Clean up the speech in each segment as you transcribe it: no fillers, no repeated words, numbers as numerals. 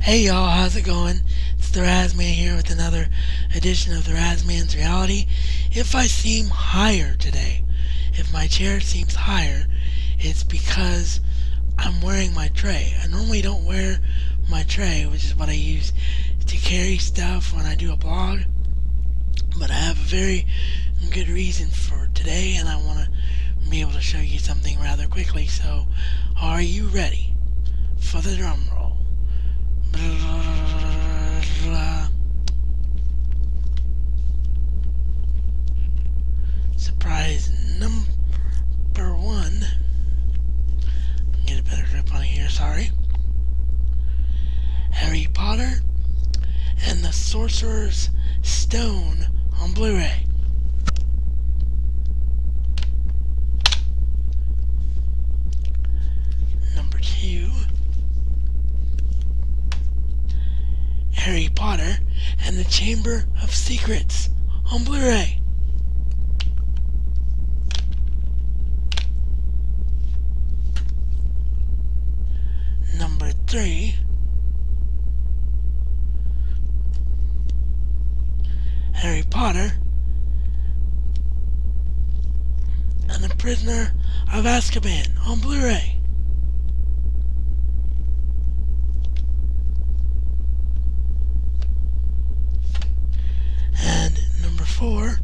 Hey y'all, how's it going? It's the RazMan here with another edition of the RazMansReality. If I seem higher today, if my chair seems higher, it's because I'm wearing my tray. I normally don't wear my tray, which is what I use to carry stuff when I do a blog, but I have a very good reason for today, and I want to be able to show you something rather quickly. So, are you ready for the drum roll? Surprise number one. Get a better grip on here, sorry. Harry Potter and the Sorcerer's Stone on Blu Ray. Number two. Harry Potter and the Chamber of Secrets on Blu Ray. Number three. Harry Potter and the Prisoner of Azkaban on Blu Ray. And number four,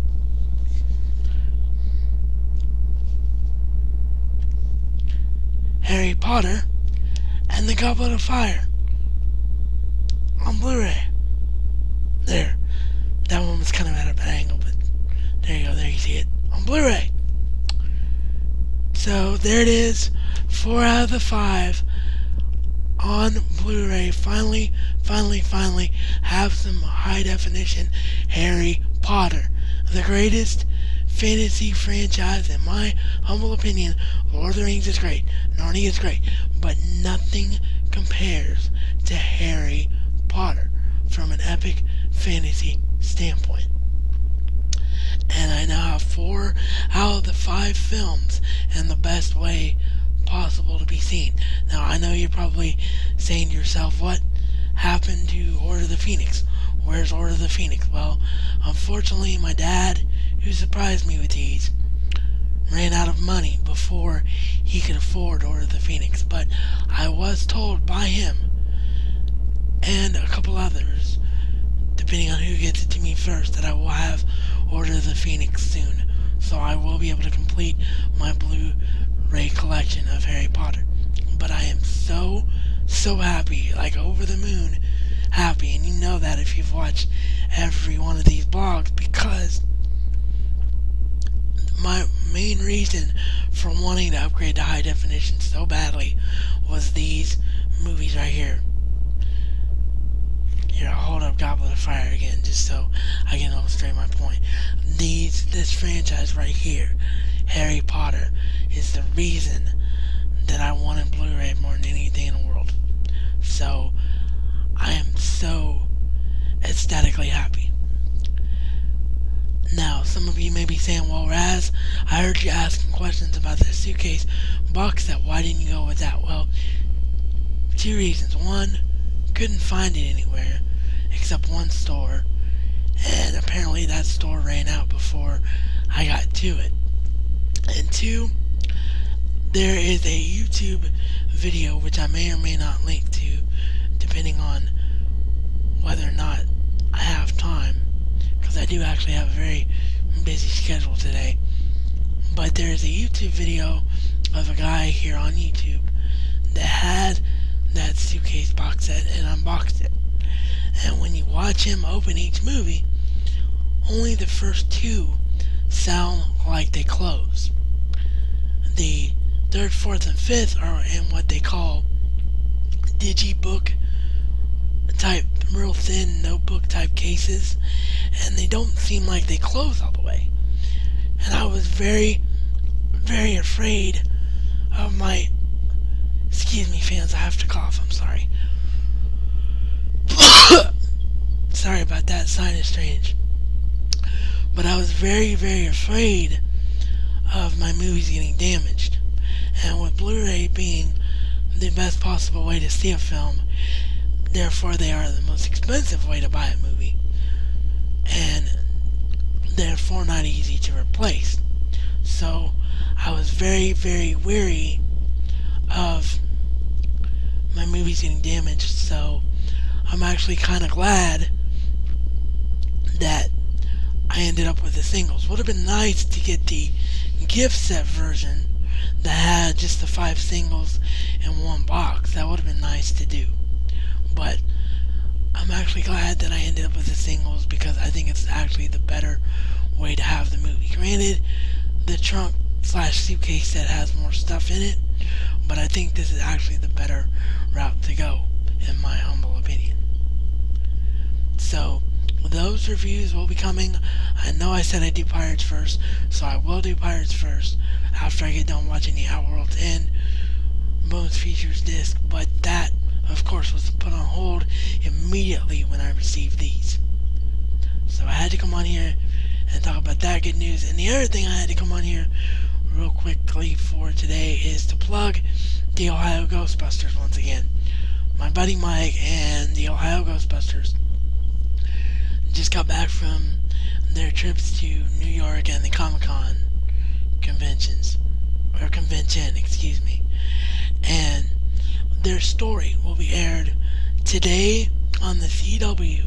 Harry Potter and the Goblet of Fire on Blu Ray. There. That one was kind of at a bad angle, but there you go, there you see it on Blu Ray. So there it is, 4 out of the 5 on Blu Ray. Finally have some high definition Harry Potter, the greatest fantasy franchise in my humble opinion. Lord of the Rings is great, Narnia is great, but nothing compares to Harry Potter from an epic fantasy standpoint. And I now have 4 out of the 5 films in the best way possible to be seen. Now I know you're probably saying to yourself, what happened to Order of the Phoenix? Where's Order of the Phoenix? Well, unfortunately my dad, who surprised me with these, ran out of money before he could afford Order of the Phoenix. But I was told by him and a couple others, depending on who gets it to me first, that I will have Order of the Phoenix soon. So I will be able to complete my Blu Ray collection of Harry Potter. But I am so happy, like over the moon happy, and you know that if you've watched every one of these blogs, because my main reason for wanting to upgrade to high definition so badly was these movies right here. Here, I'll hold up Goblet of Fire again just so I can illustrate my point. This franchise right here, Harry Potter, is the reason that I wanted Blu Ray more than anything in the world. So I am so ecstatically happy. Now, some of you may be saying, well, Raz, I heard you asking questions about the suitcase box set. Why didn't you go with that? Well, 2 reasons. One, couldn't find it anywhere except one store, and apparently that store ran out before I got to it. And 2, there is a YouTube video which I may or may not link to, depending on whether or not I have time, because I do actually have a very busy schedule today. But there is a YouTube video of a guy here on YouTube that had that suitcase box set and unboxed it. And when you watch him open each movie, only the first 2 sound like they close. The 3rd, 4th, and 5th are in what they call digibook type, real thin notebook type cases, and they don't seem like they close all the way. And I was very afraid of my, excuse me fans, I have to cough, I'm sorry. Sorry about that, sinus strange. But I was very afraid of my movies getting damaged. And with Blu Ray being the best possible way to see a film, Therefore, they are the most expensive way to buy a movie, and therefore not easy to replace. So I was very, very weary of my movies getting damaged, so I'm actually kind of glad that I ended up with the singles. Would have been nice to get the gift set version that had just the 5 singles in one box. That would have been nice to do. But I'm actually glad that I ended up with the singles, because I think it's actually the better way to have the movie. Granted, the trunk / suitcase set has more stuff in it, but I think this is actually the better route to go, in my humble opinion. So those reviews will be coming. I know I said I'd do Pirates first, so I will do Pirates first after I get done watching the Outworld 10 bonus features disc, but that of course was put on hold immediately when I received these. So I had to come on here and talk about that good news. And the other thing I had to come on here real quickly for today is to plug the Ohio Ghostbusters once again. My buddy Mike and the Ohio Ghostbusters just got back from their trips to New York and the Comic-Con convention, and their story will be aired today on the CW,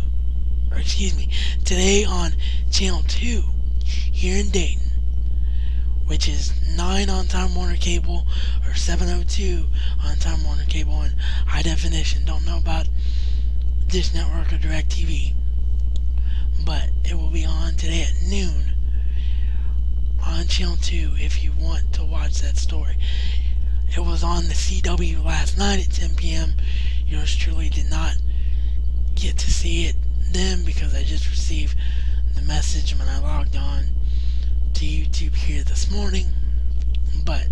today on Channel 2 here in Dayton, which is 9 on Time Warner Cable or 702 on Time Warner Cable in high definition. Don't know about Dish Network or DirecTV, but it will be on today at noon on Channel 2 if you want to watch that story. It was on the CW last night at 10 p.m. Yours truly did not get to see it then, because I just received the message when I logged on to YouTube here this morning. But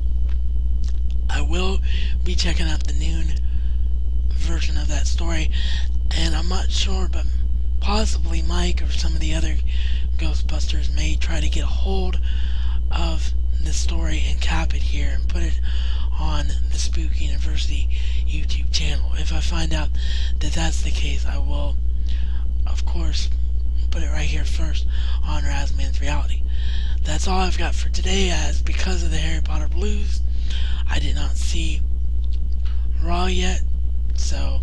I will be checking out the noon version of that story, and I'm not sure, but possibly Mike or some of the other Ghostbusters may try to get a hold of the story and cap it here and put it on the Spooky University YouTube channel. If I find out that that's the case, I will, of course, put it right here first on RazMansReality. That's all I've got for today, as because of the Harry Potter blues, I did not see Raw yet, so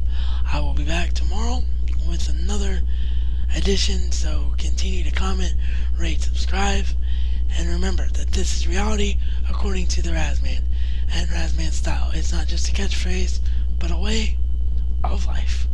I will be back tomorrow with another edition. So continue to comment, rate, subscribe, and remember that this is reality according to the Razman and Razman style. It's not just a catchphrase, but a way of life.